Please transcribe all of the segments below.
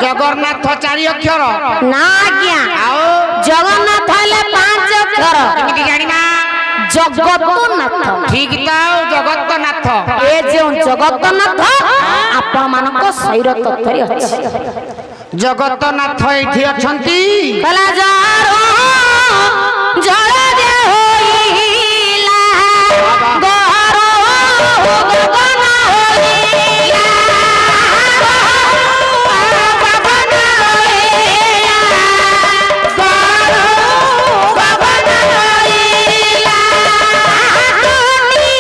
जगन्नाथ 4 अक्षर ना आज्ञा जगन्नाथ हेले 5 अक्षर केमिति जानिना जगतनाथ ठीक ताऊ जगतनाथ ए जो जगतनाथ आपण मानको शरीर तत्वरी अछि जगतनाथ एठी अछंती कला जारो जळ जे होइला गरो गगन होइला गगन होइला गरो गगन होइला नदी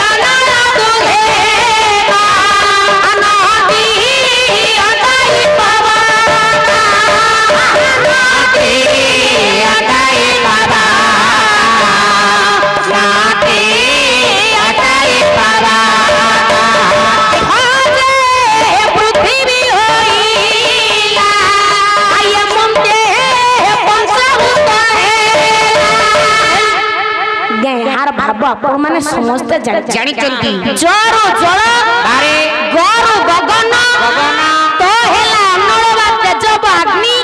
अनल दुघेगा नदी अटाई पावा नदी अटाई पावा नदी अटाई पावा भाजे पृथ्वी होइला आय मुंडे पंचभूत हार भाव आपण माने समस्त जानी चंती जरो जल अरे गरु गगन तो हेला नळवा तेजब अग्नि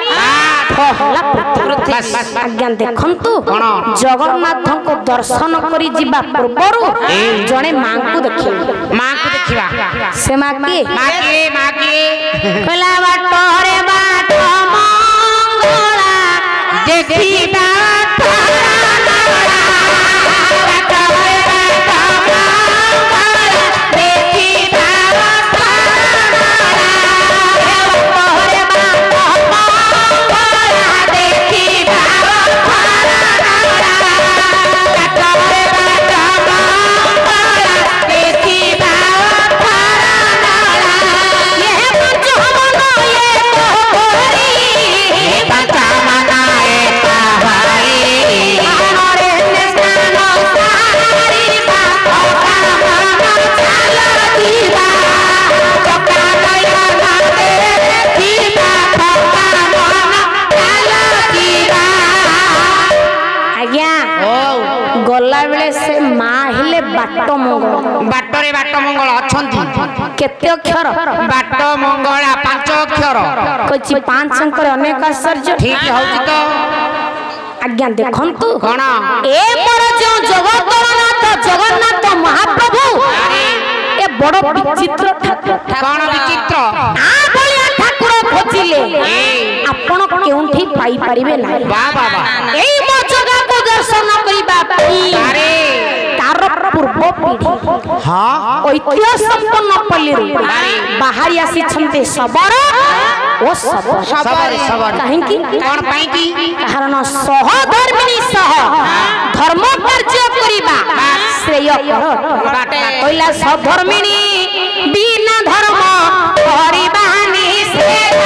होला पृथ्वी आज्ञा देखंतु जगन्नाथ को दर्शन करी जिबा पूर्वरु जणे मां को देखिबा से मां के कला बाटरे बाट मंगला देखिबा बाटरे बाट मंगल अछंती केते अक्षर बाट मंगला 5 अक्षर कछि 5 अंकर अनेक आश्चर्य ठीक होउची तो आज्ञा देखंतु कोन ए पर जो जगन्नाथ महाप्रभु ए बड़ विचित्र ठाकुर कोन विचित्र आ बलिया ठाकुर खोजिले आपण केउठी पाई परिबे ना वाह वाह एई मो जगह को दर्शन करिबा अरे तार पूर्व पीढ़ी हां ऐतिह्य संपन्न पल्लीरु बाहरी आसी छन्ते सबर ओ सबर काहे की कोन पाई की कारण सहधर्मिणी सह धर्म कार्य करिबा श्रेय कर कइला सहधर्मिणी बिना धर्म करिबा निषेध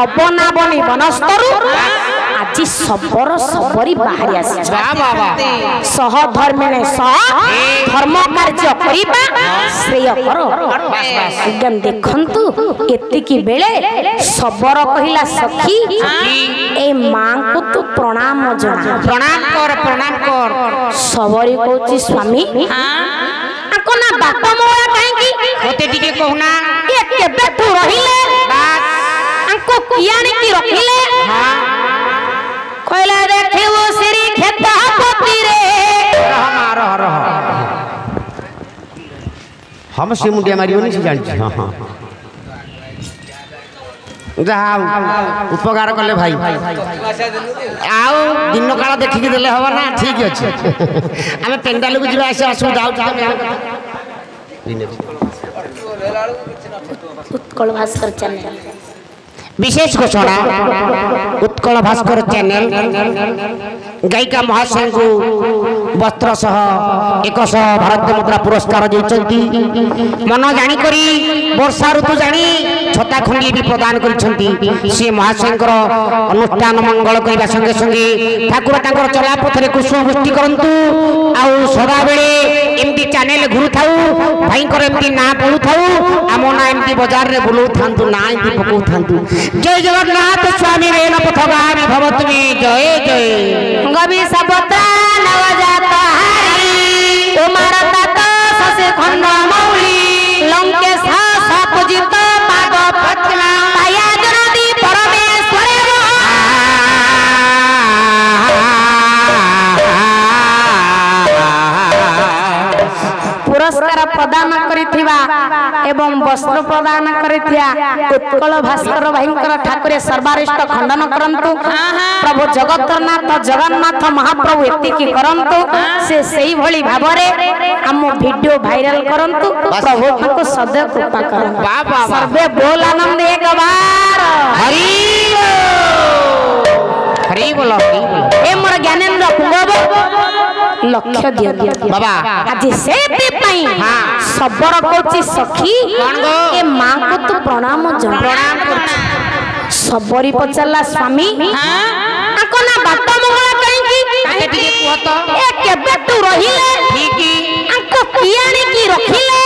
अबनाबनी वनस्तरु आज सबर सबरी बाहरी आसी सहधर्मिणे सह धर्म कार्य करिबा श्रेय करो एकदम देखंतु एतिकी बेले सबर कहिला सखी ए मां को तो प्रणाम जना प्रणाम कर सबरी कहूची स्वामी कोना बापा मोरा काहे की होते टिके कहूना ए केबे तू रहिले अंको कियानी की रखिले हां कहला देखे वो श्री खेता पति रे रह हम से मुंडिया मारियोनी से जानि हां हां जहाँ उपकार कले भाई आउ दिन काल देखिक देले हवा ना ठीक अच्छे आम पेंडाल को जीवा आसे असुविधा उत्कल भास्कर चैनल विशेष घोषणा उत्कल भास्कर चैनल गायिका महाशय को वस्त्र सह 100 भारतीय मुद्रा पुरस्कार देइछंती मन जानी करी वर्षा ऋतु जानी छता खंडी भी प्रदान करिछंती से महाशंकर अनुष्ठान मंगल करिबा संगे संगे ठाकुर तांकर चला पथरे कुसुम वृष्टि करंतु आउ सदा बेले एमती चैनल घुरु थाउ भाईकर एमती ना पडु थाउ आम ना एमती बाजार रे बुलउ थांतु ना एमती पकउ थांतु जय जगन्नाथ स्वामी रेन पथगामी भवतुमे जय जय गवि सबता नवजात हरि तुम्हारा तात ससे खंड मौली लंकेश सपूजित पाद पद्म पाया जनादि परमेश्वर पुरस्कार प्रदान करिथिबा एवं वस्त्र प्रदान करिथिया उत्कल भास्कर भाईंकर ठाकुरे सर्वारिष्ट खंडन करंतु प्रभु जगतनाथ जगन्नाथ महाप्रभु एतिकी करंतु से सेही भली भाबरे हम वीडियो वायरल करंतु प्रभु को सदैव कृपा करंतु सर्वे बोल आनंद एक बार हरि हरि बोलो ए मोर ज्ञानेन्द्र पुंगब लक्ष्य दिया बाबा आज से पई सबरो कोची सखी ए मां को तो प्रणाम प्रणाम सबरी पचला स्वामी आको ना बात मंगला कहीं आके टिके कुह तो ए केबे तू रहिले ठीक आको कियानी की रखिले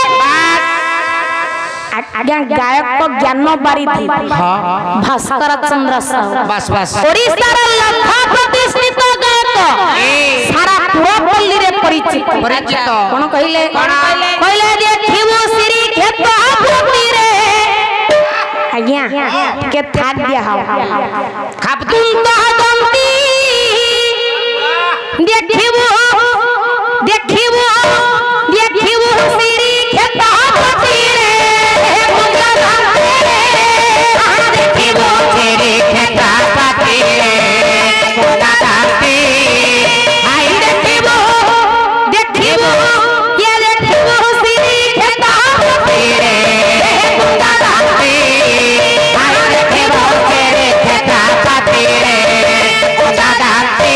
आज्ञा गायक को ज्ञान बारिधि भास्कर चंद्र साहू बस बस ओडिसा रा लखा प्रतिष्ठित गायक सारा पुरपल्ली रे परिचित परिचित कोन कहिले कहिले देखिबो श्री खेत आपुती रे आज्ञा के थाक दिया हो खाप तुम तो दंती देखिबो देखिबो देखिबो श्री खेत आपुती रे देखिबो तेरे खेत आपुती रे कोना दाते आई देखिबो देखिबो ये देखिबो श्री खेत आपुती रे कोना दाते आई देखिबो तेरे खेत आपुती रे कोना दाते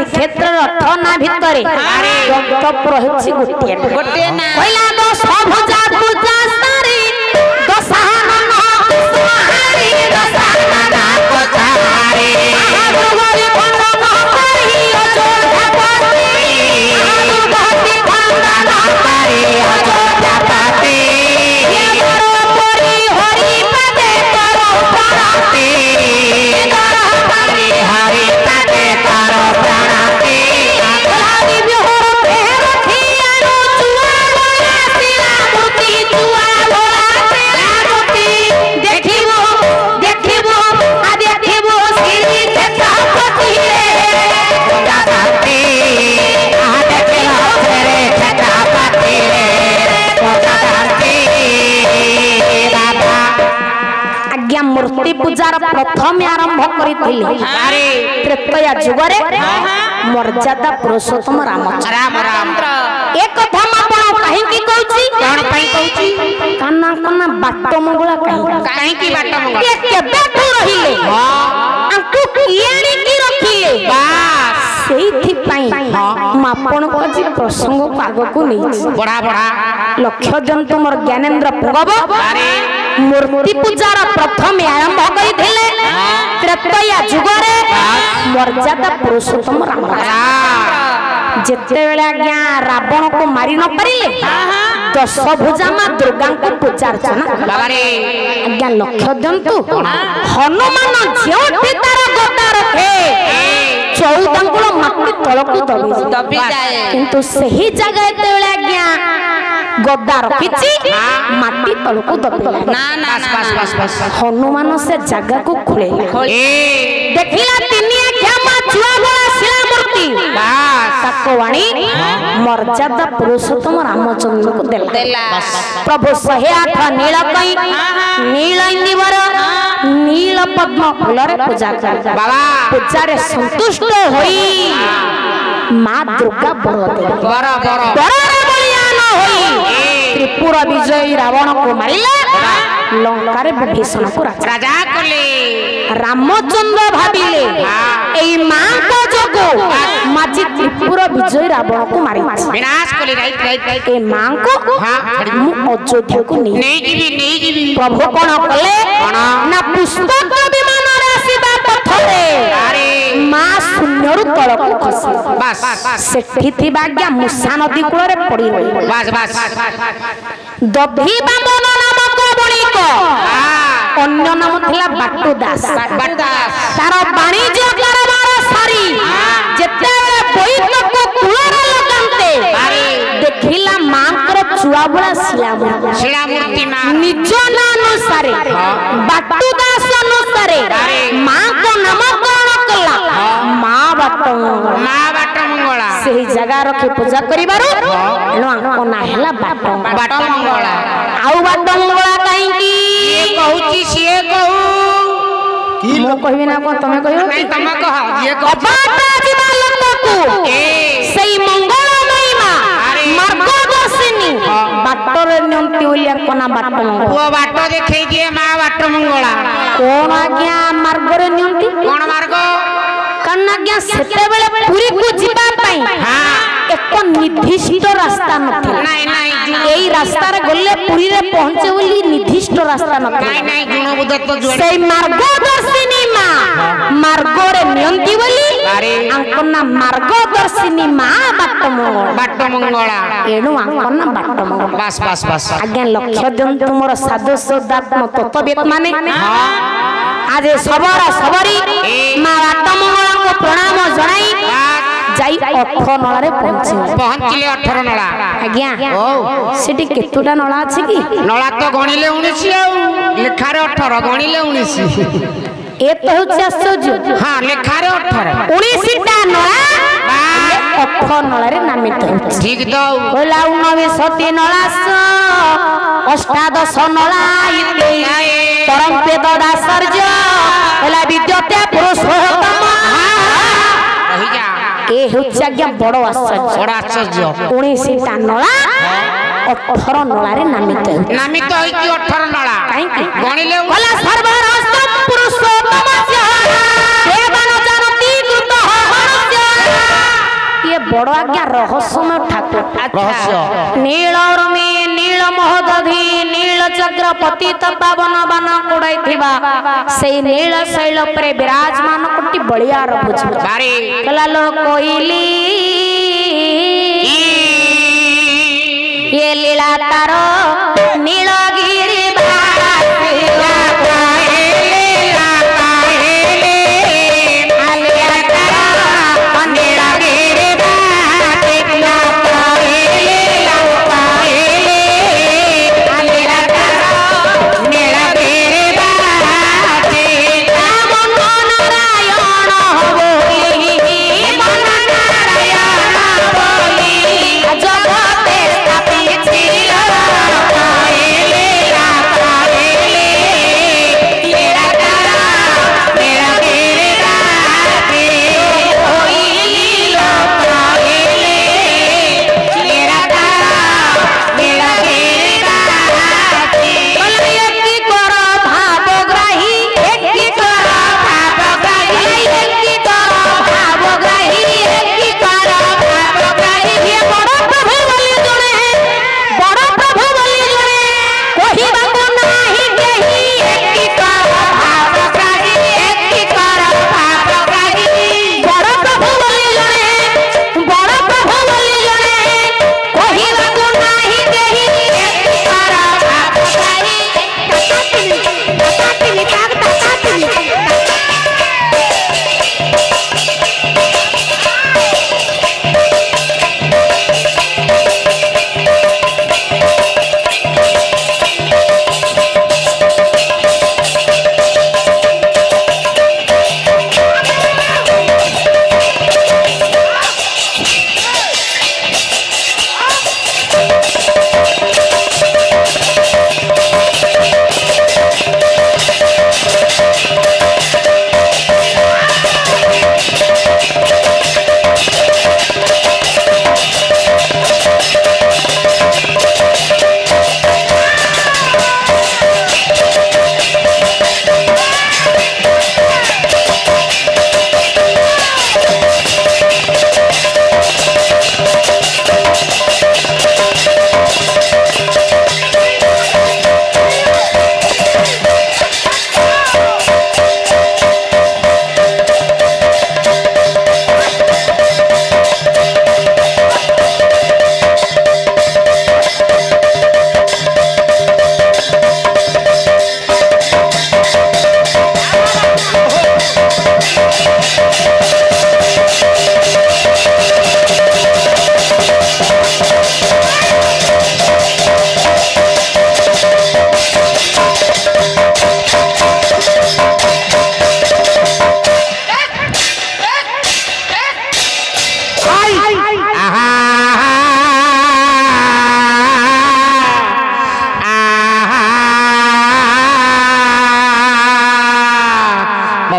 क्षेत्र ठना भितरे गंतव्य रहिछि गोटे ना पहिला तो सब जा पूजा सारी दशानन सुहारी दशानन कोठारी आगोरी खंडन करी अयोध्यापति आगोरी खंडन करी अयोध्यापति ये परी हरि पदे करो प्राणति हरि हरि पदे करो प्राणति हरि बिहोर फेर खियारो चुआ बोला सिला मूर्ति चुआ बोला सिला मूर्ति देखिबो देखिबो आ देखिबो श्री छत्रपति रे छत्रपति आ देखिबो रे छत्रपति रे छत्रपति बाबा आज्ञा मूर्ति पूजार प्रथम आरंभ करिथिले त्रेतया जुगरे मर्यादा पुरुषोत्तम रामचंद्र एक कथा आपण काहे की कहूची कोन पई कहूची काना काना बाट मंगला काहे की बाट मंगला के केबे तू रहिले अंकु कियानी की रखिले बस सेहिथि पई मापण को जी प्रसंग को आगो को नहीं बड़ा बड़ा लक्ष्य जंतु मोर ज्ञानेन्द्र पुंगब मूर्ति पूजार प्रथम आरंभ करिथिले त्रेतया जुगरे मर्यादा पुरुषोत्तम रामचंद्र जेते बेले आज्ञा रावण को मारी न परिले दश भुजा मां दुर्गा को पूजा अर्चना बाबारे आज्ञा लक्ष्य जंतु हनुमान जेउठी तार गदा रखे 14 अंगुल माटी तळकु दबी जाए किंतु सही जगह एते बेले आज्ञा गदा रखिछि माटी तळकु दबी ना ना बस बस बस हनुमान से जगह को खोले देखिला तिनिया क्षमा छुआ बड़ा शिला मूर्ति बस ତାକୁ ଆଣି ମର୍ଯ୍ୟାଦା ପୁରୁଷୋତ୍ତମ ରାମଚନ୍ଦ୍ରଙ୍କୁ ଦେଲା। ପ୍ରଭୁ 108 ନୀଳ କଇଁ ନୀଳ ଇନ୍ଦିବର ନୀଳ ପଦ୍ମ ଫୁଲରେ ପୂଜା କଲେ। ପୂଜାରେ ସନ୍ତୁଷ୍ଟ ହୋଇ ମା ଦୁର୍ଗା ବଳିୟାନ ହୋଇ ତ୍ରିପୁର ବିଜୟୀ ରାବଣକୁ ମାରିଲେ। ଲଙ୍କାରେ ବିଭୀଷଣକୁ ରାଜା କଲେ। ରାମଚନ୍ଦ୍ର ଭାବିଲେ ଏଇ ମାଙ୍କ ଯୋଗୁ ମାଝି ତ୍ରିପୁର ବିଜୟୀ ରାବଣକୁ ମାରି ବିନାଶ କଲେ। ଏ ମାଙ୍କୁ ମୁଁ ଅଯୋଧ୍ୟାକୁ ନେଇଯିବି। ପ୍ରଭୁ କଣ କଲେ ନା ପୁଷ୍ପକ ବିମାନରେ ଆସିବା ପଥରେ ମା ଶୂନ୍ୟରୁ ତଳକୁ ଖସିଲେ। ସେଠି ଥିବା ଆଜ୍ଞା ମୂଷା ନଦୀ କୂଳରେ ପଡି ରହିଲେ। ଦଧି ବାମନ ନାମକ ବଣିକ ଅନ୍ୟ ନାମ ଥିଲା ବାଟୁ ଦାସ। ତାର ବାଣିଜ୍ୟ କାରବାର ସାରି ଯେତେବେଳେ ବୋଇତକୁ କୂଳରେ ଲଗାନ୍ତେ ଦେଖିଲା ମାଙ୍କର ଛୁଆ ଭଳିଆ ଶିଳାମୂର୍ତ୍ତି। ନିଜ ନାଁ ଅନୁସାରେ ବାଟୁ ଦାସ ଅନୁସାରେ ମାଙ୍କ ନାମକରଣ କଲା ମା ବାଟମଙ୍ଗଳା। ସେହି ଜାଗା ରଖି ପୂଜା କରିବାରୁ ଏଣୁ ଆଙ୍କ ନାଁ ହେଲା ବାଟମଙ୍ଗଳା। ଆଉ ବାଟମଙ୍ଗଳା କାହିଁକି କହୁଛି ସିଏ କହୁ ମୁଁ କହିବି ନା କଣ ତମେ କହିବ? ସେଇ ମଙ୍ଗଳମୟୀ ମା ମାର୍ଗଦର୍ଶିନୀ ବାଟରେ ନିଅନ୍ତି ବୋଲି ଆଙ୍କ ନାଁ ବାଟମଙ୍ଗଳା। ବାଟ ଦେଖେଇ ଦିଏ ମା ବାଟମଙ୍ଗଳା। କଣ ଆଜ୍ଞା ମାର୍ଗରେ ନିଅନ୍ତି? କଣ ମାର୍ଗ? କାରଣ ଆଜ୍ଞା ସେତେବେଳେ ପୁରୀକୁ ଯିବା ପାଇଁ ଏକ ନିର୍ଦ୍ଦିଷ୍ଟ ରାସ୍ତା ନଥିଲା। ଏଇ ରାସ୍ତାରେ ଗଲେ ପୁରୀରେ ପହଞ୍ଚେ ବୋଲି ନିର୍ଦ୍ଦିଷ୍ଟ ରାସ୍ତା ନଥିଲା। ସେଇ ମାର୍ଗଦର୍ଶିନୀ ମା ମାର୍ଗରେ ନିଅନ୍ତି ବୋଲି ଆଙ୍କ ନାଁ ମାର୍ଗଦର୍ଶିନୀ ମା ବାଟମଙ୍ଗଳା। ଏଣୁ ଆଙ୍କ ନାଁ ବାଟମଙ୍ଗଳା। ଆଜ୍ଞା ଲକ୍ଷ୍ୟ ଦିଅନ୍ତୁ ମୋର ସାଧୁ ସଦାତ୍ମ ତତ୍ତ୍ୱବିତ୍ ମାନେ ଆଜି ସବରୀ ମା ବାଟମଙ୍ଗଳାଙ୍କୁ ପ୍ରଣାମ ଜଣାଇ ଯାଇ 18 ନଳାରେ ପହଞ୍ଚିଲେ। 18 ନଳା ଆଜ୍ଞା ସେଠି କେତେଟା ନଳା ଅଛି କି? ନଳା ତ ଗଣିଲେ 19 ଆଉ ଲେଖାରେ 18 ଗଣିଲେ 19। ଏ ତ ହେଉଛି ଆଶ୍ଚର୍ଯ୍ୟ। ହଁ ଲେଖାରେ 18 19ଟା ନଳା 18 ନଳାରେ ନାମିତ ହେଉଛି। ଠିକ ତ କହିଲା 19 ନଳାସ ଅଷ୍ଟାଦଶ ନଳା ପରମପେଦ ଦାସର୍ଯ୍ୟ ହେଲା ବିଦ୍ୟତେ ପୁରୁଷୋତ୍ତମ। ଏ ହେଉଛି ଆଜ୍ଞା ବଡ ଆଶ୍ଚର୍ଯ୍ୟ। 19ଟା ନଳା 18 ନଳାରେ ନାମିତ ହେଉଛି। 18 ନଳା କାହିଁକି ଗଣିଲେ ଗଲା ସର୍ବରସ୍ତ ପୁରୁଷୋତ୍ତମ ଦେବନ ଜାନତି କୃତ ହରସ୍ୟ। ଇଏ ବଡ ଆଜ୍ଞା ରହସ୍ୟମୟ ଠାକୁର। ନୀଳ ରମେ ନୀଳ ମହୋଦଧି ନୀଳ ଚକ୍ର ପତିତ ପାବନ ବାନ କୁଡାଇଥିବା ସେଇ ନୀଳ ଶୈଳ ଉପରେ ବିରାଜମାନ କୋଟି ବଳିଆର ଭୁଜ କଲା ଲୋ କୋଇଲି ये लीला तारो नीलगिरी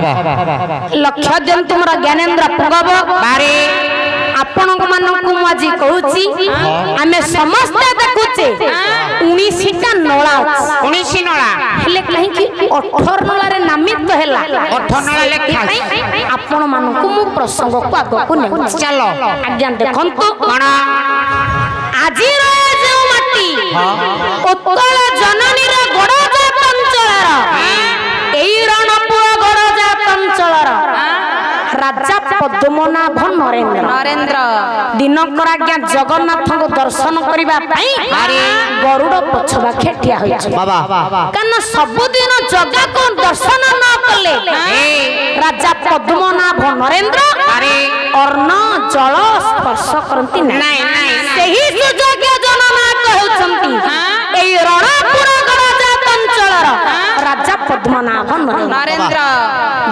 लक्ष्य दियंतु मोर ज्ञानेन्द्र पुंगव बारे आपण मानकु मु आज कहूची आमे समस्त देखुचे 19टा नळा 19 नळा हेले कहि कि 18 नळा रे नामित हेला 18 नळा लेखा आपण मानकु मु प्रसंग को आगो को ने चलो आज्ञा देखंतु कोन आजी रे जो माटी उत्कल जननी रे गडजात अंचलर एई रणपुर गडजात अंचलर राजा पद्मनाभ नरेंद्र दिनकर आज्ञा जगन्नाथ को दर्शन करबा पई गरुड़ पछबा खेटिया होय बाबा कन सब दिन जगा को दर्शन न कले राजा पद्मनाभ नरेंद्र अर्ण जल स्पर्श करंती नहीं सही सुजोग जनना कहउछंती एई रणपुर गडजात अंचलर राजा पद्मनाभ नरेंद्र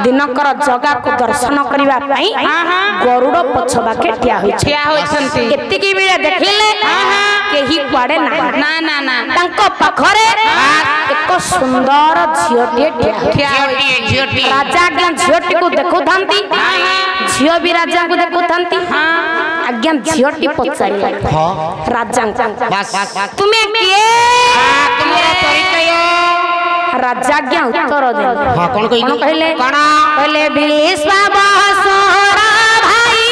दिनकर जगा को दर्शन करबा पई गरुड़ पछबा खेटिया होइछंती एतिकी बेले देखिले केही कुआडे ना तांको पाखरे एक सुंदर झियोटी ठिया राजा आज्ञा झियोटी को देखु थांती झियो भी राजा को देखु थांती आज्ञा झियोटी पचारी राजा तुम्हें किए तुम्हारा परिचय राजा आज्ञा उत्तर दे कौन कहले विश्व बासुरा भाई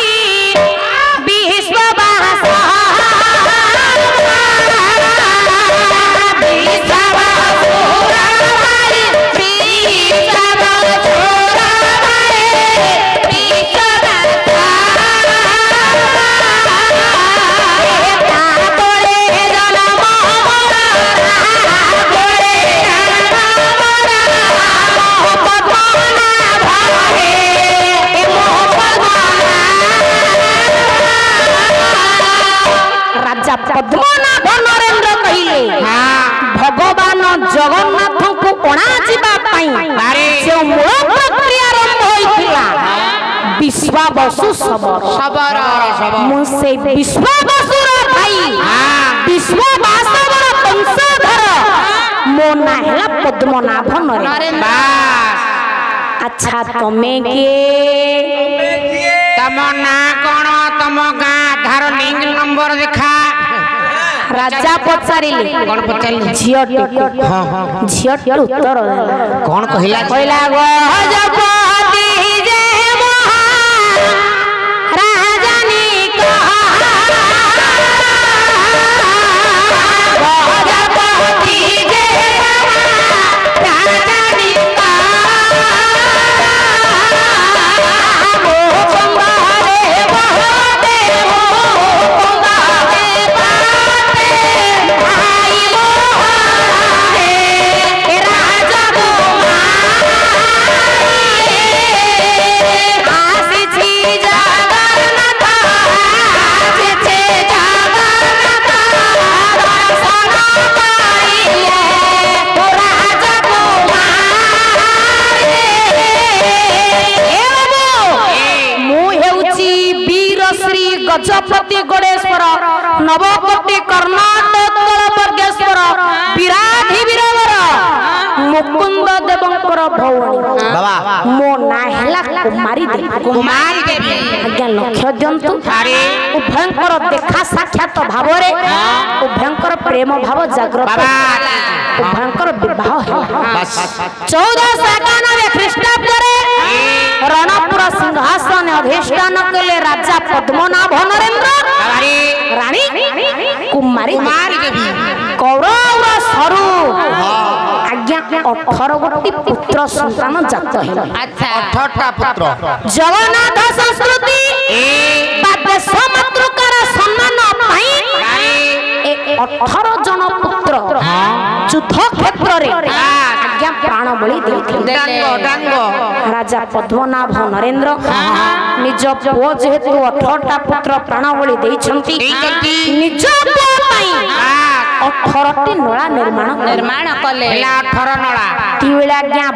विश्व बासुरा पद्मनाभ नरेंद्र कहिले भगवान जगन्नाथ को अणा जीवा पई जो मूल प्रक्रिया आरंभ होइथिला विश्वावसु सबर मु से विश्वावसुर भाई विश्वावसुर वंशधर मो नाहला पद्मनाभ नरेंद्र अच्छा तमे के तम ना कोन तम गां आधार लिंक नंबर देखा राजा पचारिले कौन पचारिले झियोटी झियोटी उत्तर कौन कहिला गजपति जे महा राजनी कहा गजपति जे महा राजनी गजपति गणेश्वर नवकोटि कर्णाटक वर्गेश्वर विराधी वीरवर मुकुंद देवंकर भौणी बाबा मो नाहला कुमारी देवी आज्ञा लक्ष्य दियंतु उभयंकर देखा साक्षात भाव रे उभयंकर प्रेम भाव जागृत उभयंकर विवाह है 1491 ख्रीष्टाब्द रे रणपुर सिंहासन अधिष्ठान कले राजा पद्मनाभ नरेंद्र रानी कुमारी देवी कौरव सरू आज्ञा 18 गोटी पुत्र संतान जात है 18टा पुत्र जगन्नाथ संस्कृति बादे समत्रुकार सम्मान पाई 18 जन पुत्र युद्ध क्षेत्र रे आज्ञा प्राण बलि देथिले राजा पद्मनाभ नरेंद्र निज पुओ जेहेतु 18टा पुत्र प्राण बलि देइछंती निज पुओ पई 18टी नळा निर्माण कले 18 नळा ती बेला आज्ञा